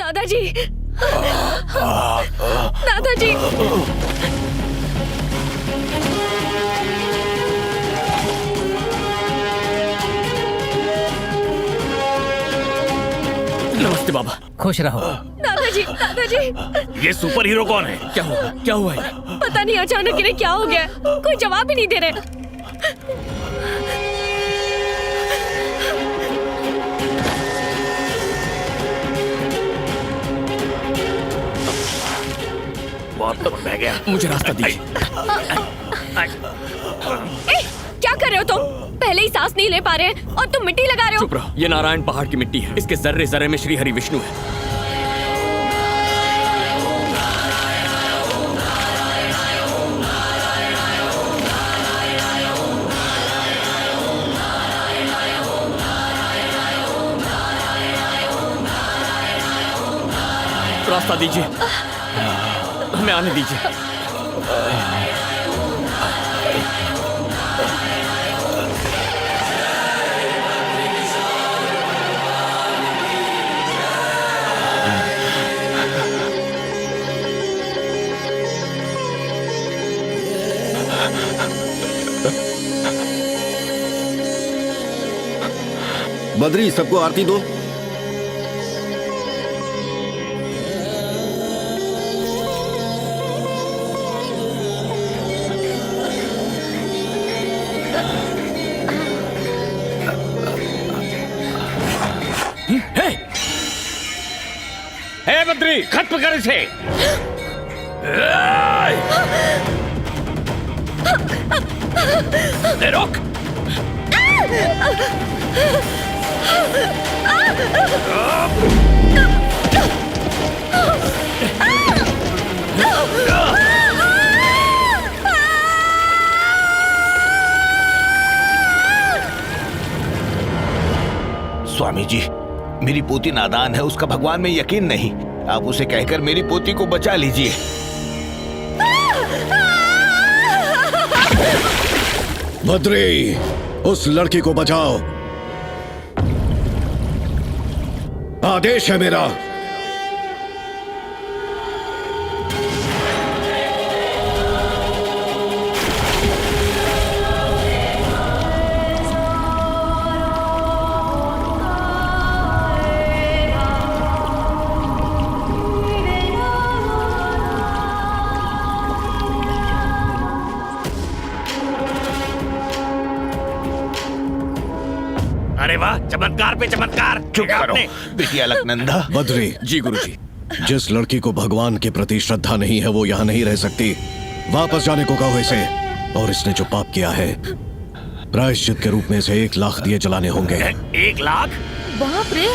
दादाजी, दादाजी। नमस्ते बाबा। खुश रहो। दादाजी, दादाजी। ये सुपर हीरो कौन है? क्या हुआ? क्या हुआ है? पता नहीं अचानक इन्हें क्या हो गया, कोई जवाब ही नहीं दे रहे। बहुत तो बह गया। मुझे रास्ता दीजिए। क्या कर रहे हो तुम? पहले ही सांस नहीं ले पा रहे हैं और तुम मिट्टी लगा रहे हो। चुप रहो। ये नारायण पहाड़ की मिट्टी है। इसके जर्रे जर्रे में श्री हरि विष्णु है। रास्ता दीजिए, हमें आने दीजिए। बद्री, सबको आरती दो। हे बद्री, खत्म कर इसे। रोक। स्वामी जी, मेरी पोती नादान है, उसका भगवान में यकीन नहीं। आप उसे कहकर मेरी पोती को बचा लीजिए। बद्री, उस लड़की को बचाओ। आदेश है मेरा। अरे वाह, चमत्कार पे चमत्कार। चुप करो बिटिया अलकनंदा। बद्री। जी गुरुजी। जिस लड़की को भगवान के प्रति श्रद्धा नहीं है वो यहाँ नहीं रह सकती। वापस जाने को कहो इसे। और इसने जो पाप किया है, प्रायश्चित के रूप में इसे 1 लाख दिए जलाने होंगे। 1 लाख? बाप रे।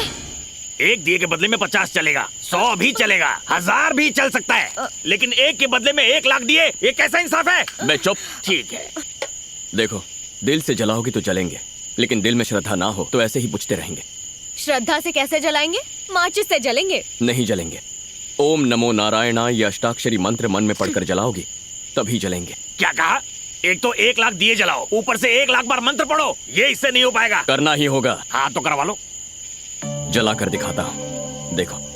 एक दिए के बदले में 50 चलेगा, 100 भी चलेगा, 1000 भी चल सकता है, लेकिन एक के बदले में 1 लाख दिए, ये कैसा इंसाफ है? मैं चुप। ठीक है। देखो, दिल से जलाओगी तो जलेंगे, लेकिन दिल में श्रद्धा ना हो तो ऐसे ही बुझते रहेंगे। श्रद्धा से कैसे जलाएंगे? माचिस से जलेंगे। नहीं जलेंगे। ओम नमो नारायणाय ये अष्टाक्षरी मंत्र मन में पढ़कर जलाओगी तभी जलेंगे। क्या कहा? एक तो 1 लाख दिए जलाओ, ऊपर से 1 लाख बार मंत्र पढ़ो, ये इससे नहीं हो पाएगा। करना ही होगा। हाँ तो करवा लो। जला कर दिखाता हूँ, देखो।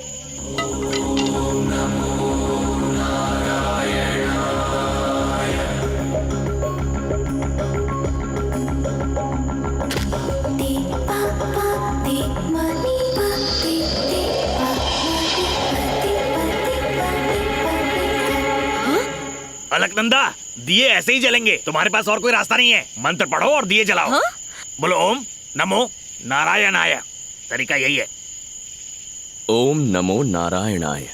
अलकनंदा, दिए ऐसे ही जलेंगे, तुम्हारे पास और कोई रास्ता नहीं है। मंत्र पढ़ो और दिए जलाओ। हाँ? बोलो ओम नमो नारायणाय। तरीका यही है। ओम नमो नारायणाय।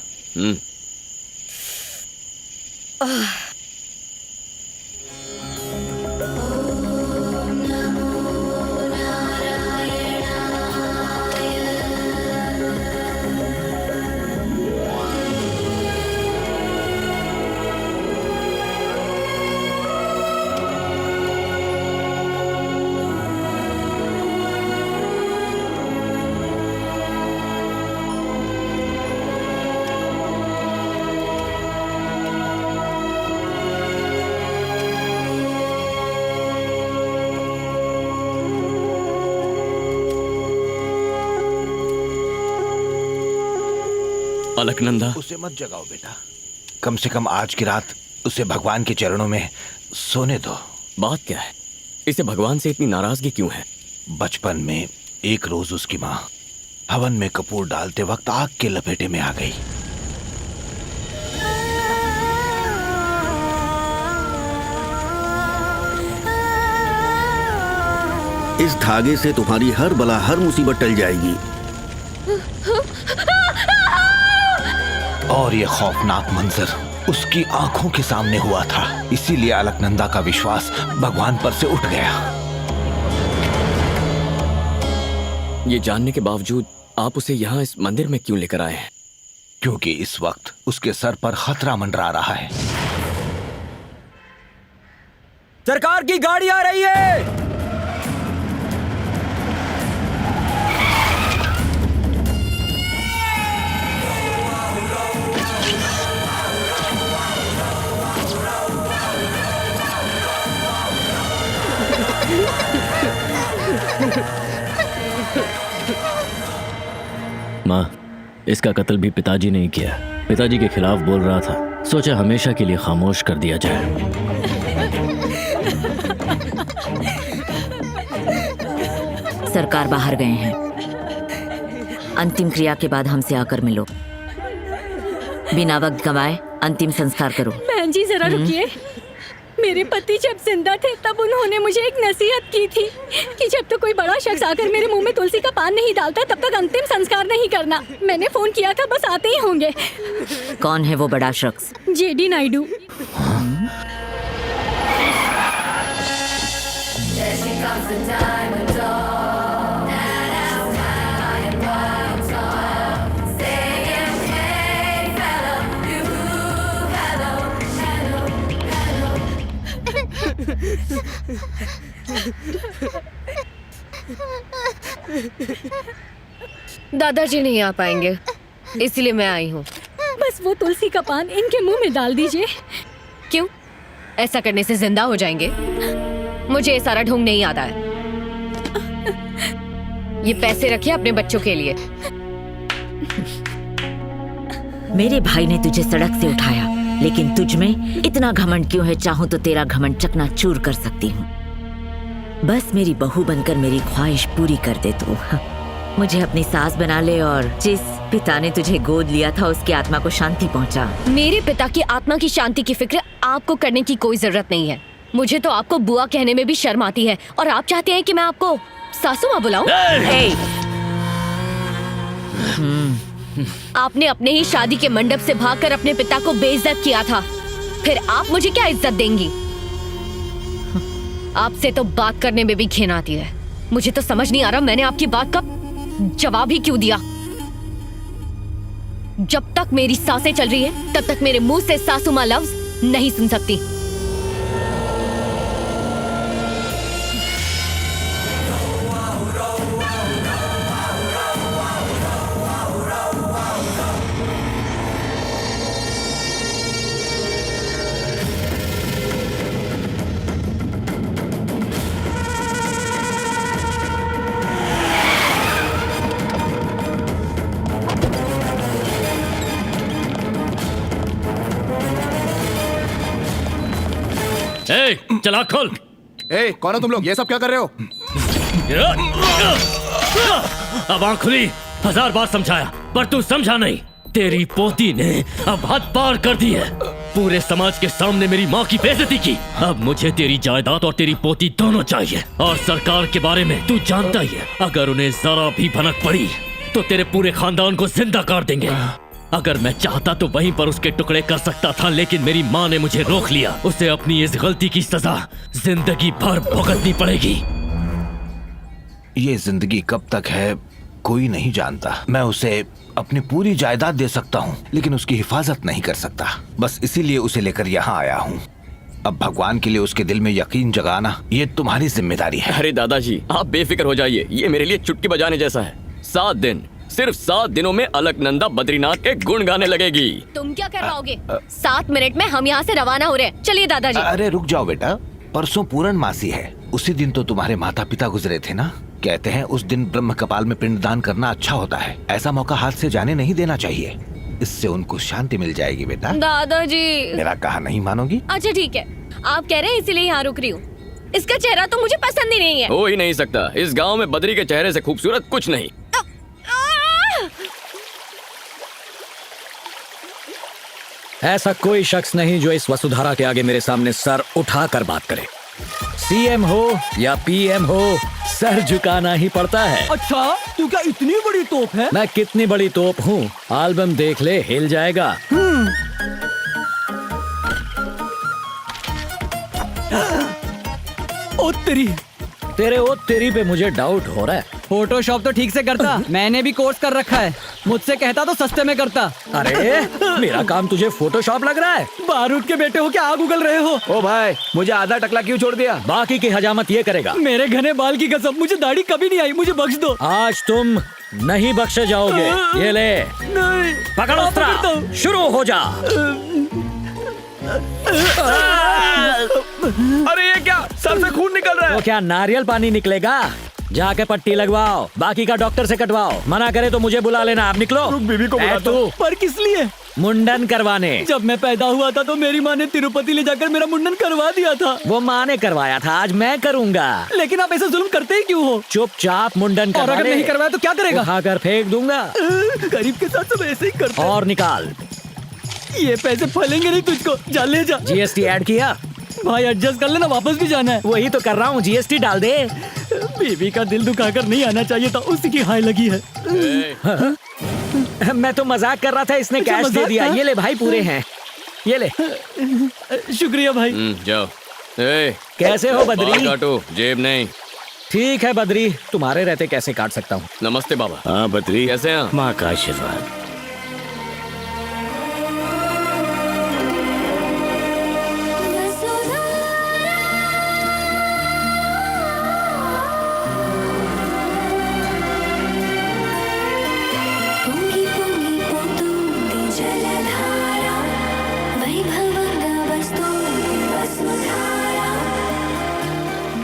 अलकनंदा, उसे मत जगाओ बेटा, कम से कम आज की रात उसे भगवान के चरणों में सोने दो। बात क्या है? इसे भगवान से इतनी नाराजगी क्यों है? बचपन में एक रोज उसकी माँ हवन में कपूर डालते वक्त आग के लपेटे में आ गई। इस धागे से तुम्हारी हर बला, हर मुसीबत टल जाएगी। और ये खौफनाक मंजर उसकी आंखों के सामने हुआ था, इसीलिए अलकनंदा का विश्वास भगवान पर से उठ गया। ये जानने के बावजूद आप उसे यहाँ इस मंदिर में क्यों लेकर आए हैं? क्योंकि इस वक्त उसके सर पर खतरा मंडरा रहा है। सरकार की गाड़ी आ रही है। माँ, इसका कत्ल भी पिताजी ने ही किया। पिताजी के खिलाफ बोल रहा था, सोचा हमेशा के लिए खामोश कर दिया जाए। सरकार बाहर गए हैं। अंतिम क्रिया के बाद हमसे आकर मिलो। बिना वक्त गंवाए अंतिम संस्कार करो। बहन जी जरा रुकिए। मेरे पति जब जिंदा थे तब उन्होंने मुझे एक नसीहत की थी कि जब तक कोई बड़ा शख्स आकर मेरे मुंह में तुलसी का पान नहीं डालता तब तक अंतिम संस्कार नहीं करना। मैंने फोन किया था, बस आते ही होंगे। कौन है वो बड़ा शख्स? जेडी नायडू। दादाजी नहीं आ पाएंगे, इसलिए मैं आई हूँ। बस वो तुलसी का पान इनके मुंह में डाल दीजिए। क्यों? ऐसा करने से जिंदा हो जाएंगे? मुझे ये सारा ढोंग नहीं आता है। ये पैसे रखिए अपने बच्चों के लिए। मेरे भाई ने तुझे सड़क से उठाया, लेकिन तुझ में इतना घमंड क्यों है? चाहूं तो तेरा घमंड चकनाचूर कर सकती हूँ। बस मेरी बहू बनकर मेरी ख्वाहिश पूरी कर दे तू। मुझे अपनी सास बना ले और जिस पिता ने तुझे गोद लिया था उसकी आत्मा को शांति पहुंचा। मेरे पिता की आत्मा की शांति की फिक्र आपको करने की कोई जरूरत नहीं है। मुझे तो आपको बुआ कहने में भी शर्म आती है और आप चाहते हैं कि मैं आपको सासू माँ बुलाऊं? आपने अपने ही शादी के मंडप से भागकर अपने पिता को बेइज्जत किया था, फिर आप मुझे क्या इज्जत देंगी? आपसे तो बात करने में भी घिन आती है। मुझे तो समझ नहीं आ रहा मैंने आपकी बात का जवाब ही क्यों दिया। जब तक मेरी सांसें चल रही है तब तक मेरे मुंह से सासू माँ लफ्ज नहीं सुन सकती। चला खोल। कौन हो तुम लोग? ये सब क्या कर रहे हो? अब आँख खुली, 1000 बार समझाया पर तू समझा नहीं। तेरी पोती ने अब हद पार कर दी है। पूरे समाज के सामने मेरी माँ की बेइज्जती की। अब मुझे तेरी जायदाद और तेरी पोती दोनों चाहिए। और सरकार के बारे में तू जानता ही है, अगर उन्हें जरा भी भनक पड़ी तो तेरे पूरे खानदान को जिंदा कर देंगे। अगर मैं चाहता तो वहीं पर उसके टुकड़े कर सकता था, लेकिन मेरी माँ ने मुझे रोक लिया। उसे अपनी इस गलती की सजा जिंदगी भर भुगतनी पड़ेगी। ये जिंदगी कब तक है कोई नहीं जानता। मैं उसे अपनी पूरी जायदाद दे सकता हूँ, लेकिन उसकी हिफाजत नहीं कर सकता। बस इसीलिए उसे लेकर यहाँ आया हूँ। अब भगवान के लिए उसके दिल में यकीन जगाना ये तुम्हारी जिम्मेदारी है। अरे दादाजी, आप बेफिक्र हो जाइए। ये मेरे लिए चुटकी बजाने जैसा है। 7 दिन, सिर्फ 7 दिनों में अलकनंदा बद्रीनाथ के गुण गाने लगेगी। तुम क्या कर पाओगे? 7 मिनट में हम यहाँ से रवाना हो रहे हैं। चलिए दादाजी। अरे रुक जाओ बेटा, परसों पूर्णमासी है। उसी दिन तो तुम्हारे माता पिता गुजरे थे ना। कहते हैं उस दिन ब्रह्म कपाल में पिंडदान करना अच्छा होता है। ऐसा मौका हाथ से जाने नहीं देना चाहिए। इससे उनको शांति मिल जाएगी बेटा। दादाजी। मेरा कहा नहीं मानोगी? अच्छा ठीक है, आप कह रहे हैं इसीलिए यहाँ रुक रही हूँ। इसका चेहरा तो मुझे पसंद ही नहीं है। हो ही नहीं सकता। इस गांव में बद्री के चेहरे से खूबसूरत कुछ नहीं। ऐसा कोई शख्स नहीं जो इस वसुधारा के आगे मेरे सामने सर उठाकर बात करे। सीएम हो या पीएम हो, सर झुकाना ही पड़ता है। अच्छा, तू क्या इतनी बड़ी तोप है? मैं कितनी बड़ी तोप हूँ, एल्बम देख ले, हिल जाएगा। ओ तेरी, तेरे ओ तेरी पे मुझे डाउट हो रहा है। फोटोशॉप तो ठीक से करता, मैंने भी कोर्स कर रखा है। मुझसे कहता तो सस्ते में करता। अरे मेरा काम तुझे फोटोशॉप लग रहा है? बारूद के बेटे हो क्या आग उगल रहे हो? ओ भाई, मुझे आधा टकला क्यों छोड़ दिया? बाकी की हजामत ये करेगा। मेरे घने बाल की कसम, मुझे दाढ़ी कभी नहीं आई, मुझे बख्श दो। आज तुम नहीं बख्शे जाओगे। ये ले, नहीं, पकड़ो अस्त्र, शुरू हो जा। अरे ये क्या, सर से खून निकल रहा है। तो क्या नारियल पानी निकलेगा? जाके पट्टी लगवाओ, बाकी का डॉक्टर से कटवाओ। मना करे तो मुझे बुला लेना। आप निकलो। बीवी को बुला तू पर किस लिए? मुंडन करवाने। जब मैं पैदा हुआ था तो मेरी माँ ने तिरुपति ले जाकर मेरा मुंडन करवा दिया था। वो माँ ने करवाया था, आज मैं करूँगा। लेकिन आप ऐसा जुल्म करते ही क्यों हो? चुपचाप मुंडन और करवा अगर ले। नहीं करवाया तो क्या करेगा? उठाकर फेंक दूंगा। गरीब के साथ सब ऐसे ही करते हैं। और निकाल। ये पैसे फलेंगे नहीं तुझको, जा ले जा। जीएसटी ऐड किया? भाई एडजस्ट कर लेना, वापस भी जाना है। वही तो कर रहा हूँ, जीएसटी डाल दे। बीवी का दिल दुखाकर नहीं आना चाहिए था, उसी की हाय लगी है। मैं तो मजाक कर रहा था, इसने अच्छा, कैश दे मजाक दिया। था? ये ले भाई, पूरे हैं, ये ले। शुक्रिया भाई। जाओ। ए, कैसे हो बद्री? बाल काटो, जेब नहीं। ठीक है बद्री, तुम्हारे रहते कैसे काट सकता हूँ। नमस्ते बाबा। हाँ बद्री, कैसे हैं? माँ का आशीर्वाद।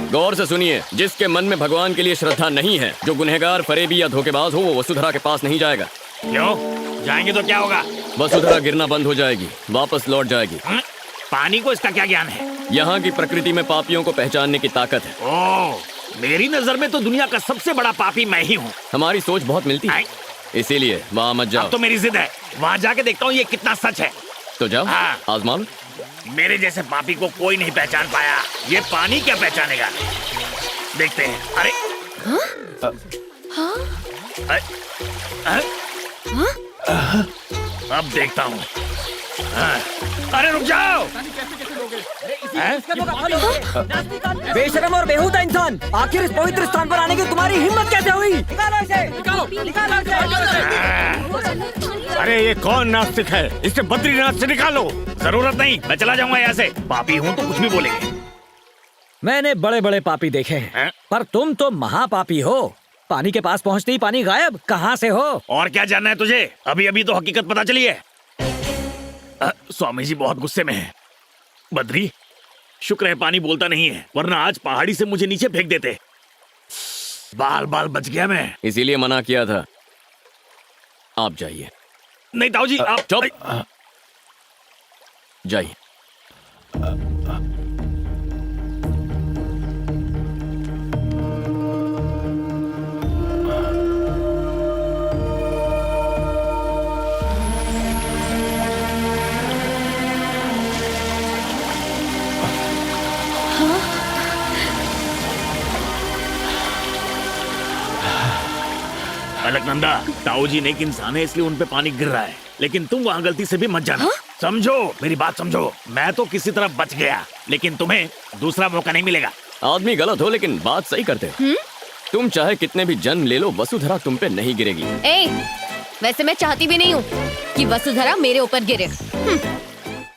गौर से सुनिए, जिसके मन में भगवान के लिए श्रद्धा नहीं है, जो गुनहगार, फरेबी या धोखेबाज हो, वो वसुधरा के पास नहीं जाएगा। क्यों? जाएंगे तो क्या होगा? वसुधरा गिरना बंद हो जाएगी, वापस लौट जाएगी। पानी को इसका क्या ज्ञान है? यहाँ की प्रकृति में पापियों को पहचानने की ताकत है। ओह, मेरी नजर में तो दुनिया का सबसे बड़ा पापी मैं ही हूँ। हमारी सोच बहुत मिलती है, इसीलिए वहाँ मत जाओ। अब तो मेरी जिद है, वहाँ जाके देखता हूँ ये कितना सच है। तो जाओ, हाँ। आजमा लो। मेरे जैसे पापी को कोई नहीं पहचान पाया, ये पानी क्या पहचानेगा? देखते हैं। अरे अब देखता हूँ। अरे रुक जाओ। बेशरम और बेहुदा इंसान, आखिर इस पवित्र स्थान पर आने की तुम्हारी हिम्मत कैसे हुई? निकालो इसे, निकालो इसे। अरे ये कौन नास्तिक है? इसे बद्रीनाथ से निकालो। जरूरत नहीं, मैं चला जाऊंगा यहाँ से। पापी हूँ तो कुछ भी बोलेंगे। मैंने बड़े बड़े पापी देखे हैं, पर तुम तो महापापी हो। पानी के पास पहुँचते ही पानी गायब। कहाँ से हो? और क्या जानना है तुझे? अभी अभी तो हकीकत पता चली है। स्वामी जी बहुत गुस्से में हैं। बद्री, शुक्र है पानी बोलता नहीं है, वरना आज पहाड़ी से मुझे नीचे फेंक देते। बाल बाल बच गया मैं। इसीलिए मना किया था। आप जाइए। नहीं ताऊ जी, आप चुप। जाइए। अलकनंदा, ताऊ जी नेक इंसान है, इसलिए उन पे पानी गिर रहा है, लेकिन तुम वहाँ गलती से भी मत जाना। समझो, मेरी बात समझो। मैं तो किसी तरह बच गया, लेकिन तुम्हें दूसरा मौका नहीं मिलेगा। आदमी गलत हो लेकिन बात सही करते हो। तुम चाहे कितने भी जन्म ले लो, वसुधरा तुम पे नहीं गिरेगी। वैसे मैं चाहती भी नहीं हूँ कि वसुधरा मेरे ऊपर गिरे।